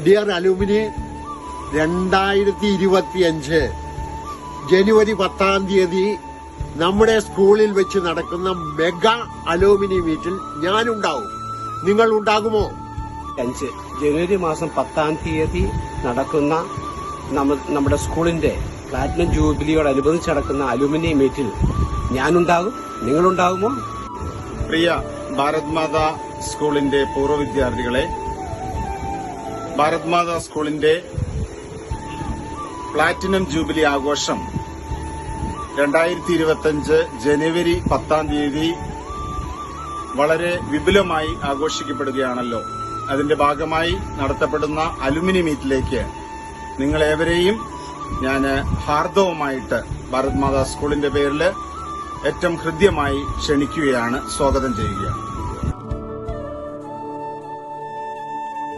Dear അലൂമിനി, 2025 ജനുവരി 10-ാം തീയതി നമ്മുടെ സ്കൂളിൽ വെച്ച് നടക്കുന്ന മെഗാ അലൂമിനി മീറ്റിൽ ഞാനുണ്ടാവും. നിങ്ങൾ ഉണ്ടാകുമോ? ജനുവരി മാസം 10-ാം തീയതി നടക്കുന്ന നമ്മുടെ സ്കൂളിന്റെ പ്ലാറ്റിനം ജൂബിലിയോടനുബന്ധിച്ച് നടക്കുന്ന അലൂമിനി മീറ്റിൽ ഞാനുണ്ടാകും. നിങ്ങളുണ്ടാകുമോ? പ്രിയ ഭാരത് മാതാ സ്കൂളിന്റെ പൂർവ്വ വിദ്യാർത്ഥികളെ, ഭാരത് മാതാ സ്കൂളിന്റെ പ്ലാറ്റിനം ജൂബിലി ആഘോഷം 2025 ജനുവരി 10-ാം തീയതി വളരെ വിപുലമായി ആഘോഷിക്കപ്പെടുകയാണല്ലോ. അതിന്റെ ഭാഗമായി നടത്തപ്പെടുന്ന അലുമിനി മീറ്റിലേക്ക് നിങ്ങളേവരെയും ഞാൻ ഹാർദവമായിട്ട് ഭാരത് മാതാ സ്കൂളിന്റെ പേരിൽ ഏറ്റവും ഹൃദ്യമായി ക്ഷണിക്കുകയാണ്, സ്വാഗതം ചെയ്യുകയാണ്.